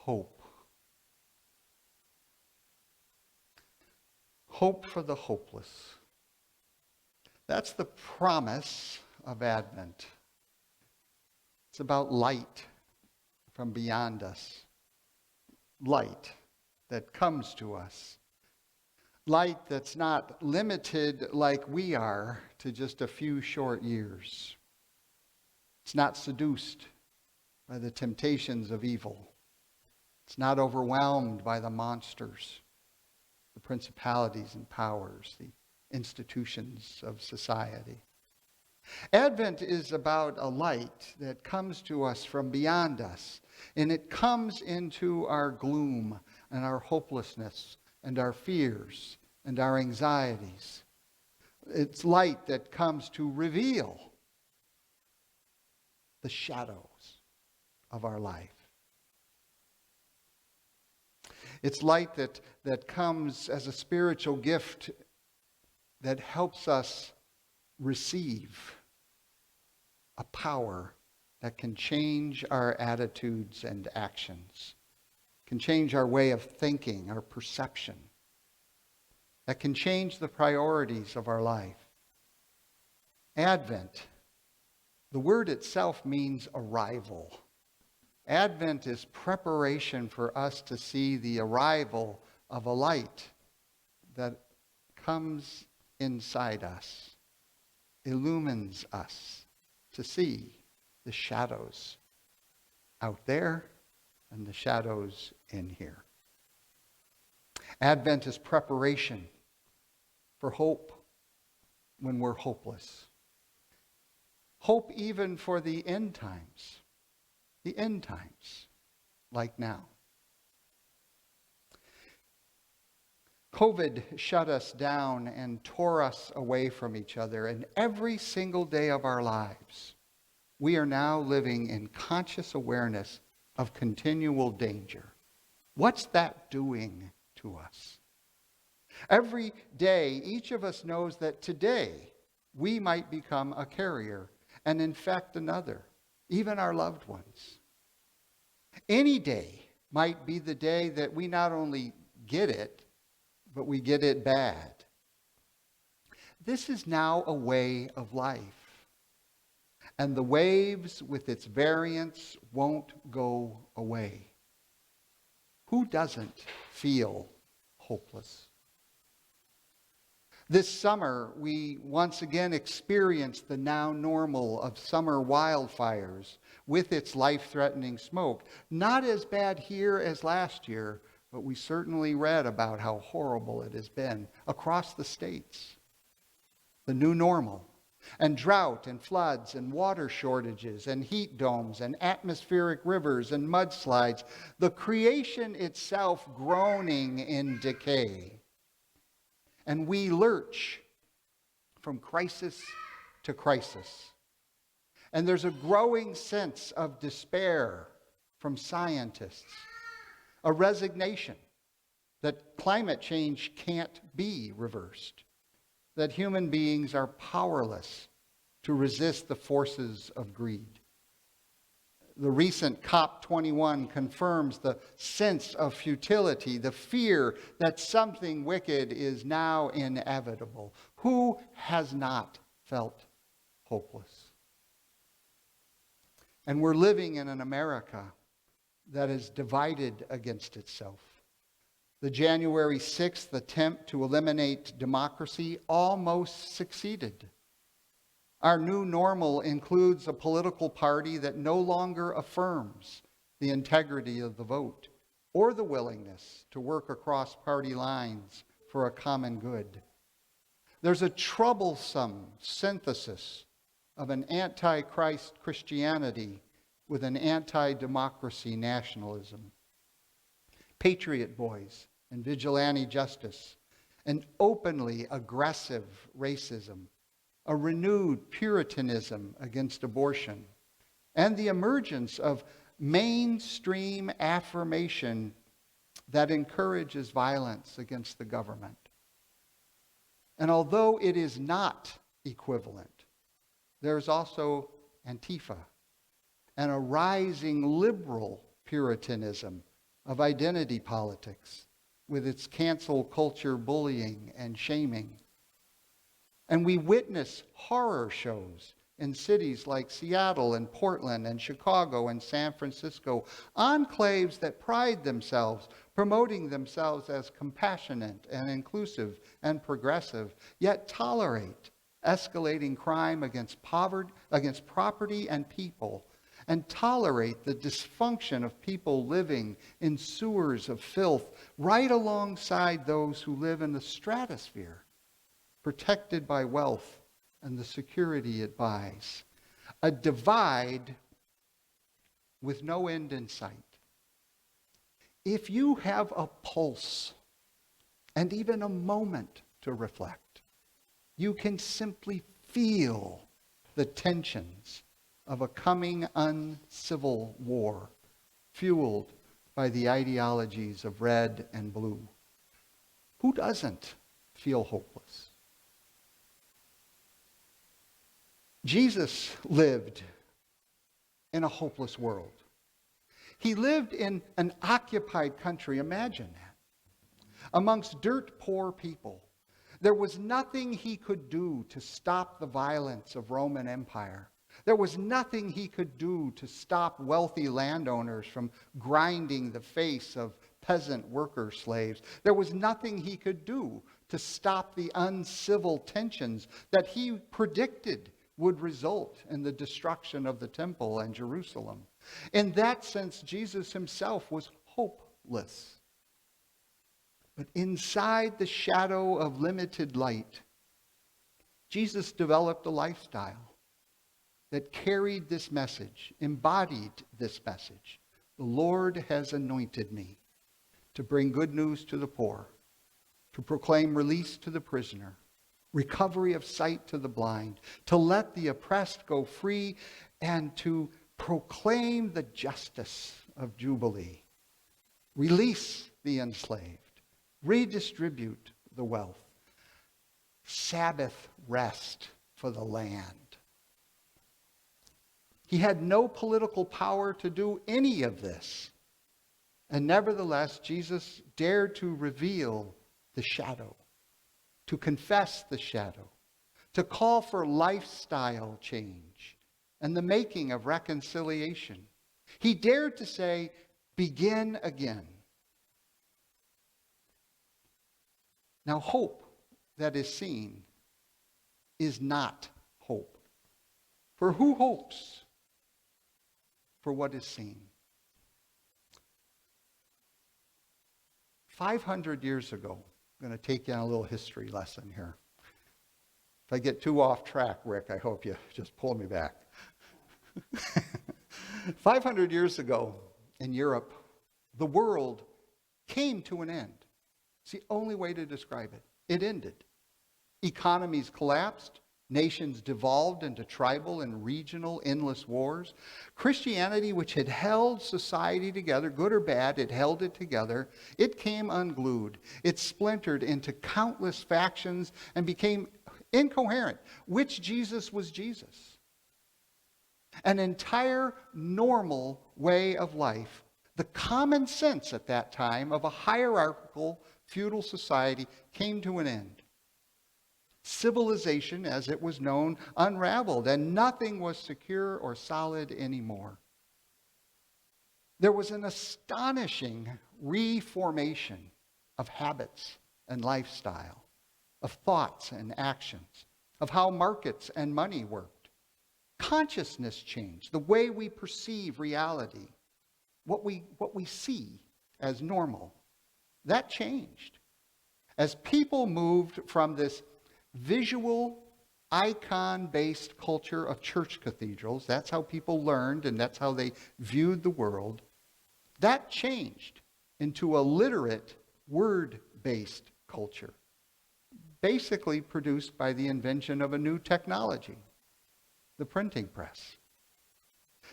hope. Hope for the hopeless. That's the promise of Advent. It's about light from beyond us. Light that comes to us. Light that's not limited like we are to just a few short years. It's not seduced by the temptations of evil. It's not overwhelmed by the monsters, the principalities and powers, the institutions of society. Advent is about a light that comes to us from beyond us, and it comes into our gloom and our hopelessness and our fears and our anxieties. It's light that comes to reveal the shadows of our life. It's light that comes as a spiritual gift that helps us receive a power that can change our attitudes and actions, can change our way of thinking, our perception, that can change the priorities of our life. Advent, the word itself means arrival. Advent is preparation for us to see the arrival of a light that comes inside us, illumines us to see the shadows out there and the shadows in here. Advent is preparation for hope when we're hopeless. Hope even for the end times. The end times, like now. COVID shut us down and tore us away from each other, and every single day of our lives, we are now living in conscious awareness of continual danger. What's that doing to us? Every day, each of us knows that today we might become a carrier and infect another, even our loved ones. Any day might be the day that we not only get it, but we get it bad. This is now a way of life. And the waves with its variants won't go away. Who doesn't feel hopeless? This summer, we once again experienced the now normal of summer wildfires with its life-threatening smoke. Not as bad here as last year, but we certainly read about how horrible it has been across the states. The new normal, and drought and floods and water shortages and heat domes and atmospheric rivers and mudslides, the creation itself groaning in decay. And we lurch from crisis to crisis. And there's a growing sense of despair from scientists, a resignation that climate change can't be reversed, that human beings are powerless to resist the forces of greed. The recent COP21 confirms the sense of futility, the fear that something wicked is now inevitable. Who has not felt hopeless? And we're living in an America that is divided against itself. The January 6th attempt to eliminate democracy almost succeeded. Our new normal includes a political party that no longer affirms the integrity of the vote or the willingness to work across party lines for a common good. There's a troublesome synthesis of an anti-Christ Christianity with an anti-democracy nationalism. Patriot boys and vigilante justice, an openly aggressive racism, a renewed Puritanism against abortion, and the emergence of mainstream affirmation that encourages violence against the government. And although it is not equivalent, there's also Antifa and a rising liberal Puritanism of identity politics with its cancel culture bullying and shaming. And we witness horror shows in cities like Seattle and Portland and Chicago and San Francisco, enclaves that pride themselves, promoting themselves as compassionate and inclusive and progressive, yet tolerate escalating crime against poverty, against property and people, and tolerate the dysfunction of people living in sewers of filth right alongside those who live in the stratosphere, protected by wealth and the security it buys. A divide with no end in sight. If you have a pulse and even a moment to reflect, you can simply feel the tensions of a coming uncivil war fueled by the ideologies of red and blue. Who doesn't feel hopeless? Jesus lived in a hopeless world. He lived in an occupied country, imagine that, amongst dirt poor people. There was nothing he could do to stop the violence of Roman Empire. There was nothing he could do to stop wealthy landowners from grinding the face of peasant worker slaves. There was nothing he could do to stop the uncivil tensions that he predicted would result in the destruction of the temple and Jerusalem. In that sense, Jesus himself was hopeless. But inside the shadow of limited light, Jesus developed a lifestyle that carried this message, embodied this message. The Lord has anointed me to bring good news to the poor, to proclaim release to the prisoner, recovery of sight to the blind, to let the oppressed go free, and to proclaim the justice of Jubilee, release the enslaved, redistribute the wealth, Sabbath rest for the land. He had no political power to do any of this. And nevertheless, Jesus dared to reveal the shadow, to confess the shadow, to call for lifestyle change and the making of reconciliation. He dared to say, begin again. Now, hope that is seen is not hope. For who hopes for what is seen? 500 years ago, I'm going to take you on a little history lesson here. If I get too off track, Rick, I hope you just pull me back. 500 years ago in Europe, the world came to an end. It's the only way to describe it. It ended. Economies collapsed. Nations devolved into tribal and regional endless wars. Christianity, which had held society together, good or bad, it held it together. It came unglued. It splintered into countless factions and became incoherent. Which Jesus was Jesus? An entire normal way of life, the common sense at that time of a hierarchical feudal society, came to an end. Civilization, as it was known, unraveled, and nothing was secure or solid anymore. There was an astonishing reformation of habits and lifestyle, of thoughts and actions, of how markets and money worked. Consciousness changed, the way we perceive reality, what we see as normal. That changed. As people moved from this visual, icon-based culture of church cathedrals, that's how people learned and that's how they viewed the world, that changed into a literate, word-based culture, basically produced by the invention of a new technology, the printing press.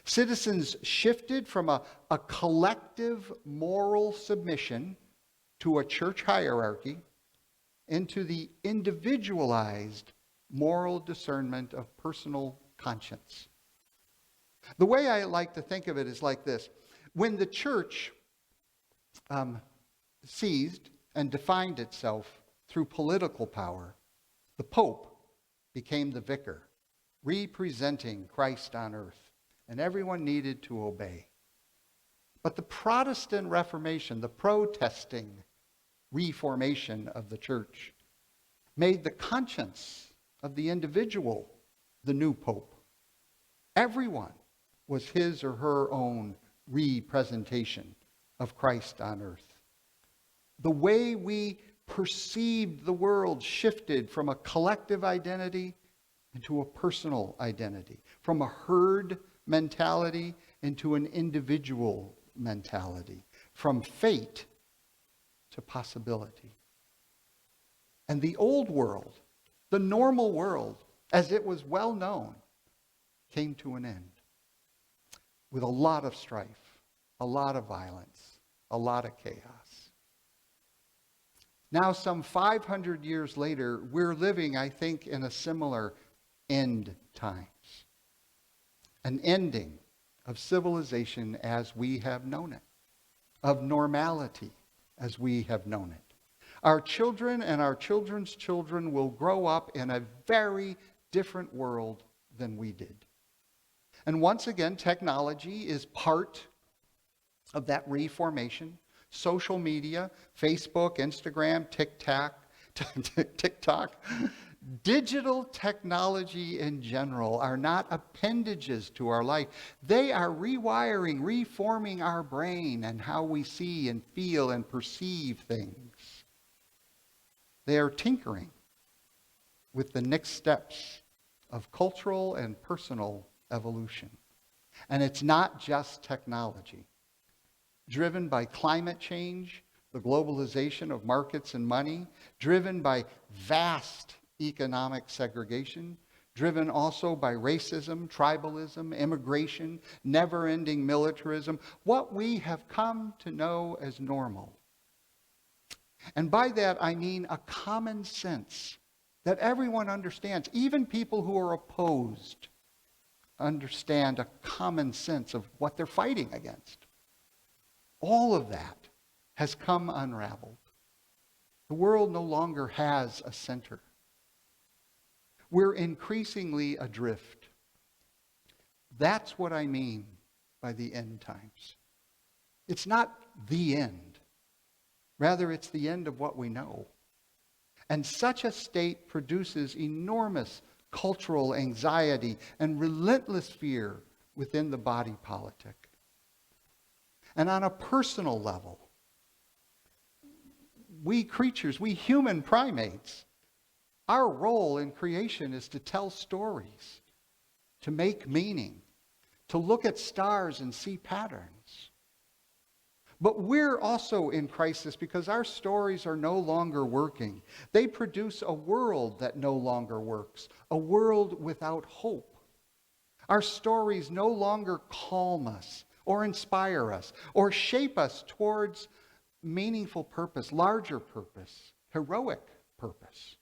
Citizens shifted from a collective moral submission to a church hierarchy into the individualized moral discernment of personal conscience. The way I like to think of it is like this. When the church seized and defined itself through political power, the Pope became the vicar, representing Christ on earth, and everyone needed to obey. But the Protestant Reformation, the protesting reformation of the church, made the conscience of the individual the new pope. Everyone was his or her own representation of Christ on earth. The way we perceived the world shifted from a collective identity into a personal identity, from a herd mentality into an individual mentality, from fate to possibility. And the old world, the normal world, as it was well known, came to an end with a lot of strife, a lot of violence, a lot of chaos. Now, some 500 years later, we're living, I think, in a similar end times. An ending of civilization as we have known it, of normality as we have known it. Our children and our children's children will grow up in a very different world than we did. And once again, technology is part of that reformation. Social media, Facebook, Instagram, TikTok, digital technology in general are not appendages to our life. They are rewiring, reforming our brain and how we see and feel and perceive things. They are tinkering with the next steps of cultural and personal evolution. And it's not just technology. Driven by climate change, the globalization of markets and money, driven by vast economic segregation, driven also by racism, tribalism, immigration, never-ending militarism, what we have come to know as normal. And by that I mean a common sense that everyone understands. Even people who are opposed understand a common sense of what they're fighting against. All of that has come unraveled. The world no longer has a center. We're increasingly adrift. That's what I mean by the end times. It's not the end. Rather, it's the end of what we know. And such a state produces enormous cultural anxiety and relentless fear within the body politic. And on a personal level, we creatures, we human primates, our role in creation is to tell stories, to make meaning, to look at stars and see patterns. But we're also in crisis because our stories are no longer working. They produce a world that no longer works, a world without hope. Our stories no longer calm us or inspire us or shape us towards meaningful purpose, larger purpose, heroic purpose.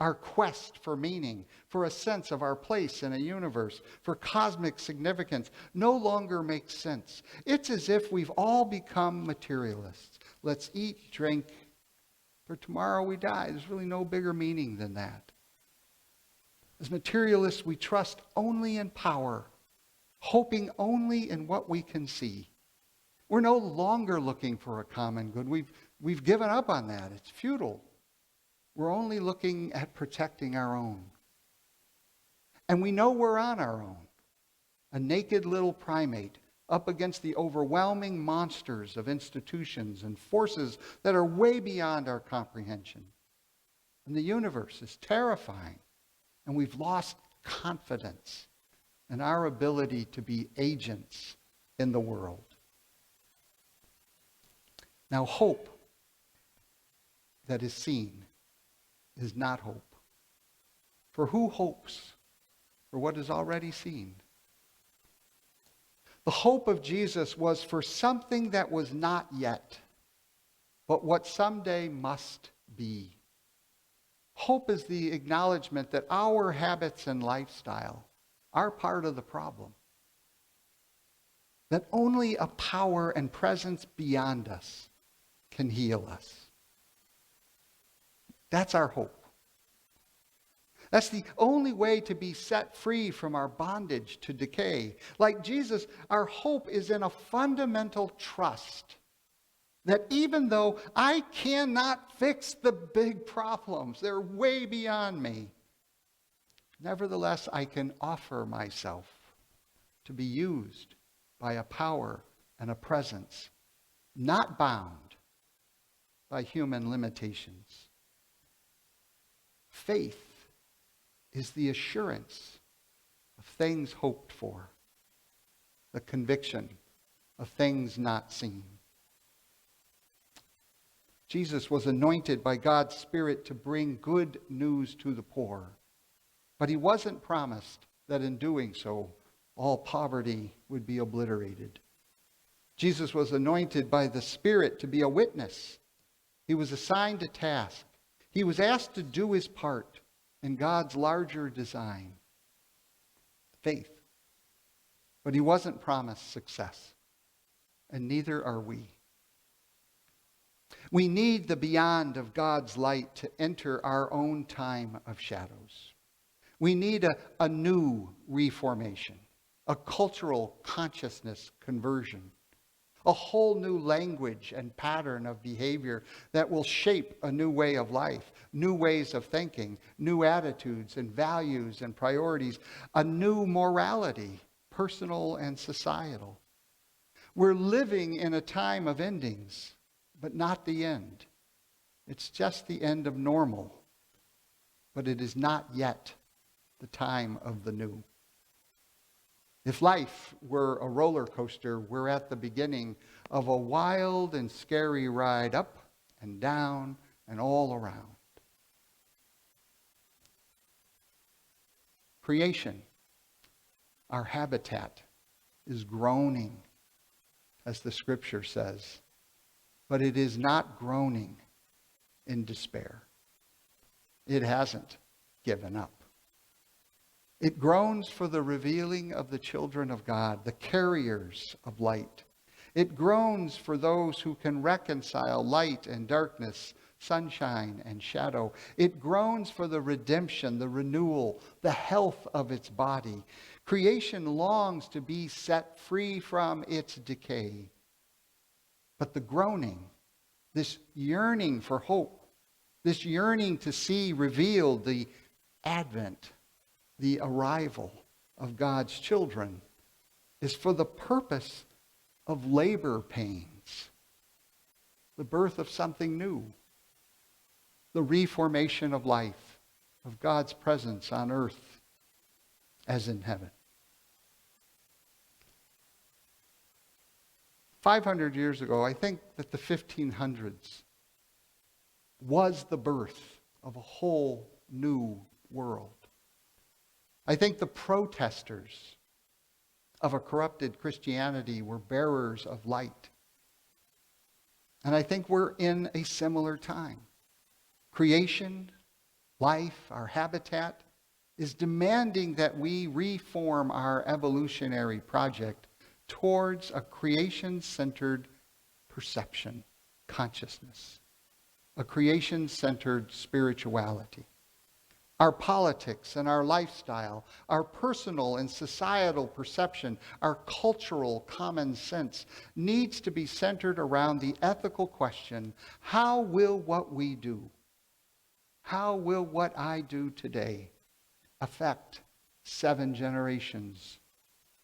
Our quest for meaning, for a sense of our place in a universe, for cosmic significance, no longer makes sense. It's as if we've all become materialists. Let's eat, drink, for tomorrow we die. There's really no bigger meaning than that. As materialists, we trust only in power, hoping only in what we can see. We're no longer looking for a common good. We've given up on that. It's futile. We're only looking at protecting our own. And we know we're on our own. A naked little primate up against the overwhelming monsters of institutions and forces that are way beyond our comprehension. And the universe is terrifying. And we've lost confidence in our ability to be agents in the world. Now, hope that is seen is not hope. For who hopes for what is already seen? The hope of Jesus was for something that was not yet, but what someday must be. Hope is the acknowledgement that our habits and lifestyle are part of the problem. that only a power and presence beyond us can heal us. That's our hope. That's the only way to be set free from our bondage to decay. Like Jesus, our hope is in a fundamental trust that even though I cannot fix the big problems, they're way beyond me, nevertheless, I can offer myself to be used by a power and a presence not bound by human limitations. Faith is the assurance of things hoped for, the conviction of things not seen. Jesus was anointed by God's Spirit to bring good news to the poor, but he wasn't promised that in doing so, all poverty would be obliterated. Jesus was anointed by the Spirit to be a witness. He was assigned a task. He was asked to do his part in God's larger design, faith. But he wasn't promised success, and neither are we. We need the beyond of God's light to enter our own time of shadows. We need a new reformation, a cultural consciousness conversion, a whole new language and pattern of behavior that will shape a new way of life, new ways of thinking, new attitudes and values and priorities, a new morality, personal and societal. We're living in a time of endings, but not the end. It's just the end of normal, but it is not yet the time of the new. If life were a roller coaster, we're at the beginning of a wild and scary ride up and down and all around. Creation, our habitat, is groaning, as the scripture says, but it is not groaning in despair. It hasn't given up. It groans for the revealing of the children of God, the carriers of light. It groans for those who can reconcile light and darkness, sunshine and shadow. It groans for the redemption, the renewal, the health of its body. Creation longs to be set free from its decay. But the groaning, this yearning for hope, this yearning to see revealed the advent, the arrival of God's children, is for the purpose of labor pains, the birth of something new, the reformation of life, of God's presence on earth as in heaven. 500 years ago, I think that the 1500s was the birth of a whole new world. I think the protesters of a corrupted Christianity were bearers of light. And I think we're in a similar time. Creation, life, our habitat is demanding that we reform our evolutionary project towards a creation-centered perception, consciousness, a creation-centered spirituality. Our politics and our lifestyle, our personal and societal perception, our cultural common sense needs to be centered around the ethical question, how will what we do, how will what I do today affect 7 generations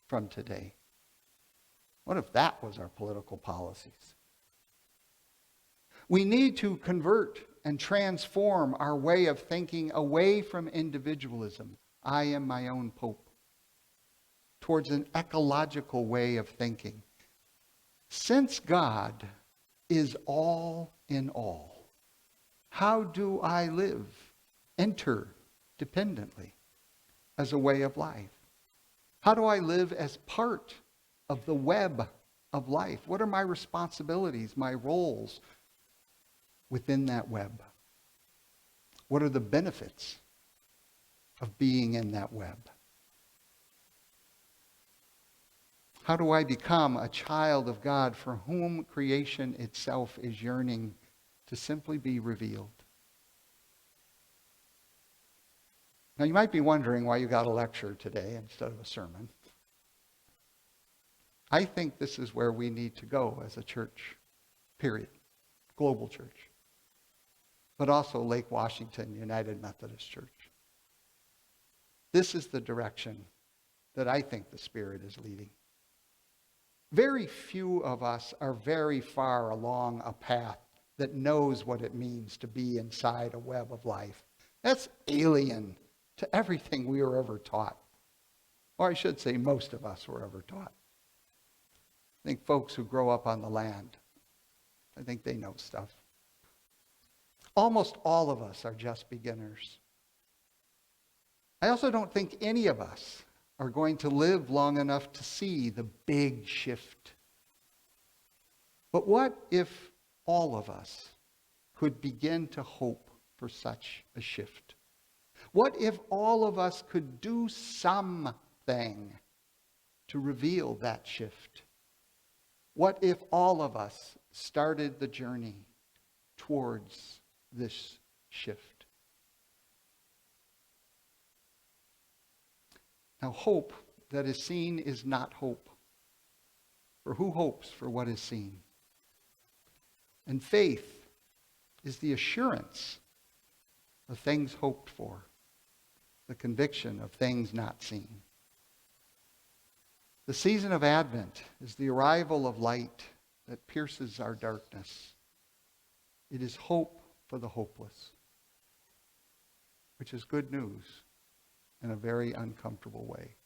from today? What if that was our political policies? We need to convert and transform our way of thinking away from individualism, I am my own pope, towards an ecological way of thinking. Since God is all in all, how do I live interdependently as a way of life? How do I live as part of the web of life? What are my responsibilities, my roles within that web? What are the benefits of being in that web? How do I become a child of God for whom creation itself is yearning to simply be revealed? Now, you might be wondering why you got a lecture today instead of a sermon. I think this is where we need to go as a church, period. Global church. But also Lake Washington United Methodist Church. This is the direction that I think the Spirit is leading. Very few of us are very far along a path that knows what it means to be inside a web of life. That's alien to everything we were ever taught. Or I should say most of us were ever taught. I think folks who grow up on the land, I think they know stuff. Almost all of us are just beginners. I also don't think any of us are going to live long enough to see the big shift. But what if all of us could begin to hope for such a shift? What if all of us could do something to reveal that shift? What if all of us started the journey towards this shift? Now, hope that is seen is not hope. For who hopes for what is seen? And faith is the assurance of things hoped for, the conviction of things not seen. The season of Advent is the arrival of light that pierces our darkness. It is hope for the hopeless, which is good news in a very uncomfortable way.